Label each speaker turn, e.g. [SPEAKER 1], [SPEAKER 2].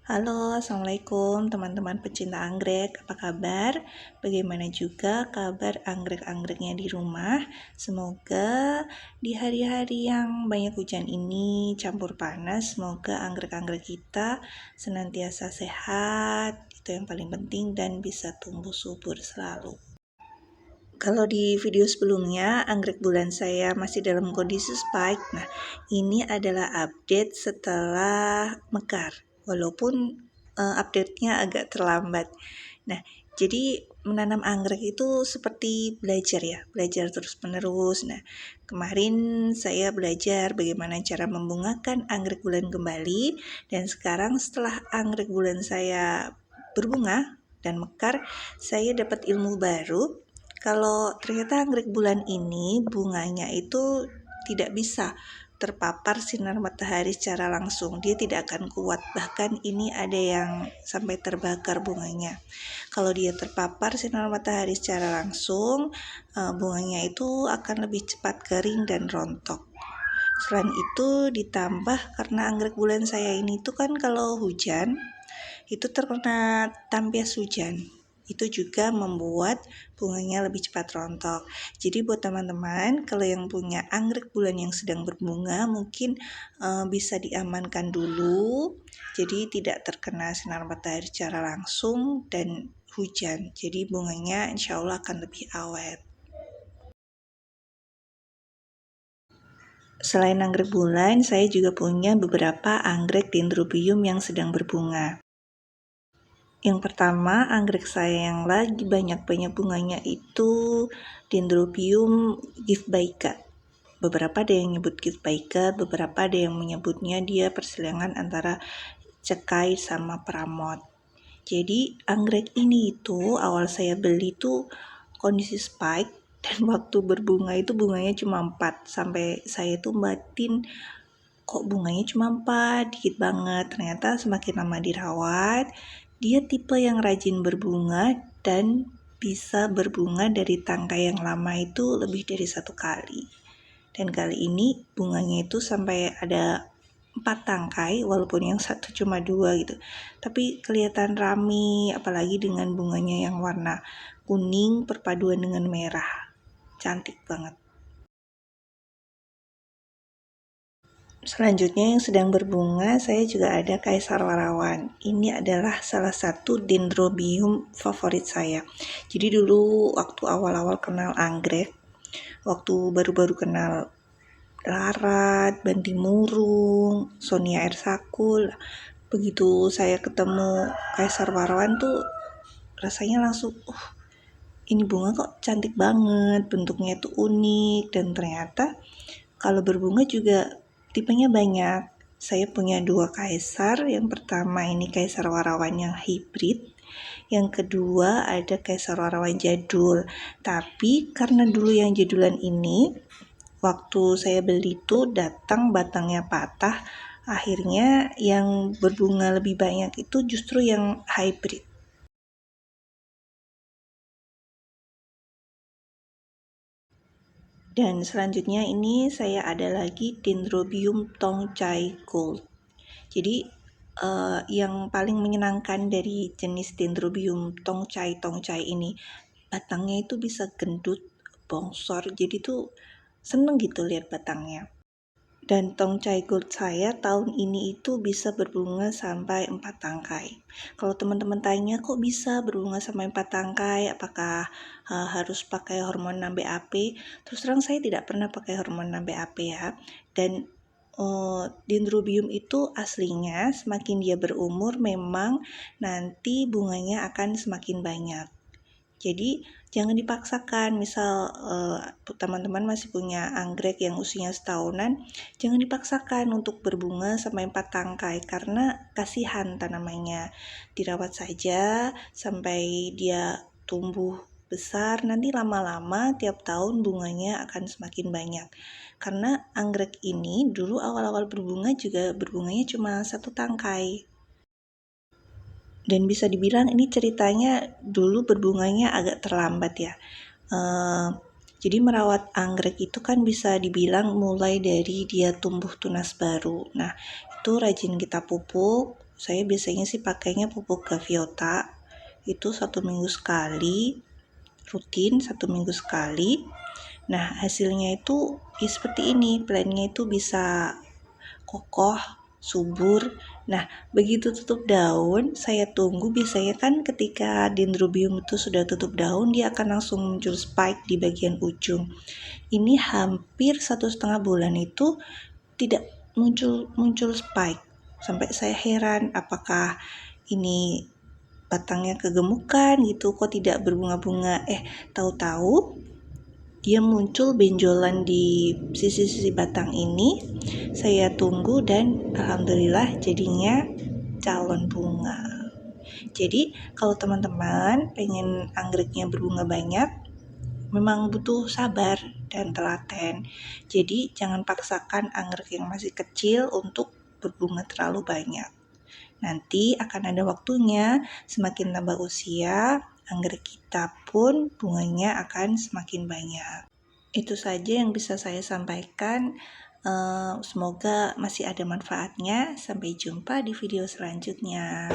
[SPEAKER 1] Halo, Assalamualaikum teman-teman pecinta anggrek, apa kabar? Bagaimana juga kabar anggrek-anggreknya di rumah? Semoga di hari-hari yang banyak hujan ini campur panas, semoga anggrek-anggrek kita senantiasa sehat, itu yang paling penting, dan bisa tumbuh subur selalu. Kalau di video sebelumnya, anggrek bulan saya masih dalam kondisi spike. Nah, ini adalah update setelah mekar. Walaupun update-nya agak terlambat. Nah, jadi menanam anggrek itu seperti belajar ya, belajar terus-menerus. Nah, kemarin saya belajar bagaimana cara membungakan anggrek bulan kembali. Dan sekarang setelah anggrek bulan saya berbunga dan mekar, saya dapat ilmu baru. Kalau ternyata anggrek bulan ini bunganya itu tidak bisa terpapar sinar matahari secara langsung, dia tidak akan kuat, bahkan ini ada yang sampai terbakar bunganya. Kalau dia terpapar sinar matahari secara langsung, bunganya itu akan lebih cepat kering dan rontok. Selain itu ditambah karena anggrek bulan saya ini tuh kan kalau hujan itu terkena tampias hujan, itu juga membuat bunganya lebih cepat rontok. Jadi buat teman-teman, kalau yang punya anggrek bulan yang sedang berbunga, mungkin bisa diamankan dulu, jadi tidak terkena sinar matahari secara langsung dan hujan. Jadi bunganya insya Allah akan lebih awet. Selain anggrek bulan, saya juga punya beberapa anggrek dendrobium yang sedang berbunga. Yang pertama, anggrek saya yang lagi banyak-banyak bunganya itu Dendrobium giftbaica. Beberapa ada yang nyebut giftbaica, beberapa ada yang menyebutnya dia persilangan antara cekai sama pramot. Jadi anggrek ini itu awal saya beli tuh kondisi spike, dan waktu berbunga itu bunganya cuma 4, sampai saya tuh batin kok bunganya cuma 4, dikit banget. Ternyata semakin lama dirawat, dia tipe yang rajin berbunga dan bisa berbunga dari tangkai yang lama itu lebih dari 1 kali. Dan kali ini bunganya itu sampai ada 4 tangkai, walaupun yang satu cuma 2 gitu. Tapi kelihatan rame, apalagi dengan bunganya yang warna kuning perpaduan dengan merah. Cantik banget. Selanjutnya yang sedang berbunga, saya juga ada kaisar warawan. Ini adalah salah satu dendrobium favorit saya. Jadi dulu waktu awal-awal kenal anggrek, waktu baru-baru kenal larat, bantimurung, sonia air sakul, begitu saya ketemu kaisar warawan tuh rasanya langsung, ini bunga kok cantik banget, bentuknya tuh unik, dan ternyata kalau berbunga juga tipenya banyak. Saya punya 2 kaisar. Yang pertama ini kaisar warawan yang hibrid. Yang kedua ada kaisar warawan jadul. Tapi karena dulu yang jadulan ini, waktu saya beli tuh datang batangnya patah. Akhirnya yang berbunga lebih banyak itu justru yang hybrid. Dan selanjutnya ini saya ada lagi Dendrobium Tongchai Gold. Jadi yang paling menyenangkan dari jenis Dendrobium Tongchai ini, batangnya itu bisa gendut, bongsor, jadi tuh seneng gitu lihat batangnya. Dan Tongchai Gold saya tahun ini itu bisa berbunga sampai 4 tangkai. Kalau teman-teman tanya kok bisa berbunga sampai 4 tangkai, apakah harus pakai hormon BAP? Terus terang saya tidak pernah pakai hormon BAP ya. Dan Dendrobium itu aslinya semakin dia berumur memang nanti bunganya akan semakin banyak. Jadi jangan dipaksakan, misal teman-teman masih punya anggrek yang usianya setahunan, jangan dipaksakan untuk berbunga sampai 4 tangkai karena kasihan tanamannya. Dirawat saja sampai dia tumbuh besar, nanti lama-lama tiap tahun bunganya akan semakin banyak. Karena anggrek ini dulu awal-awal berbunga juga berbunganya cuma 1 tangkai. Dan bisa dibilang ini ceritanya dulu berbunganya agak terlambat ya. Jadi merawat anggrek itu kan bisa dibilang mulai dari dia tumbuh tunas baru. Nah, itu rajin kita pupuk, Saya biasanya sih pakainya pupuk gaviota, itu 1 minggu sekali, rutin 1 minggu sekali. Nah, hasilnya itu ya seperti ini, plantnya itu bisa kokoh, subur. Nah, begitu tutup daun, saya tunggu. Biasanya kan ketika dendrobium itu sudah tutup daun, dia akan langsung muncul spike di bagian ujung. Ini hampir 1,5 bulan itu tidak muncul spike. Sampai saya heran, apakah ini batangnya kegemukan gitu, kok tidak berbunga-bunga. Tahu-tahu dia muncul benjolan di sisi-sisi batang ini. Saya tunggu dan alhamdulillah jadinya calon bunga. Jadi kalau teman-teman pengen anggreknya berbunga banyak, memang butuh sabar dan telaten. Jadi jangan paksakan anggrek yang masih kecil untuk berbunga terlalu banyak. Nanti akan ada waktunya, semakin tambah usia, anggrek kita pun bunganya akan semakin banyak. Itu saja yang bisa saya sampaikan. Semoga masih ada manfaatnya. Sampai jumpa di video selanjutnya.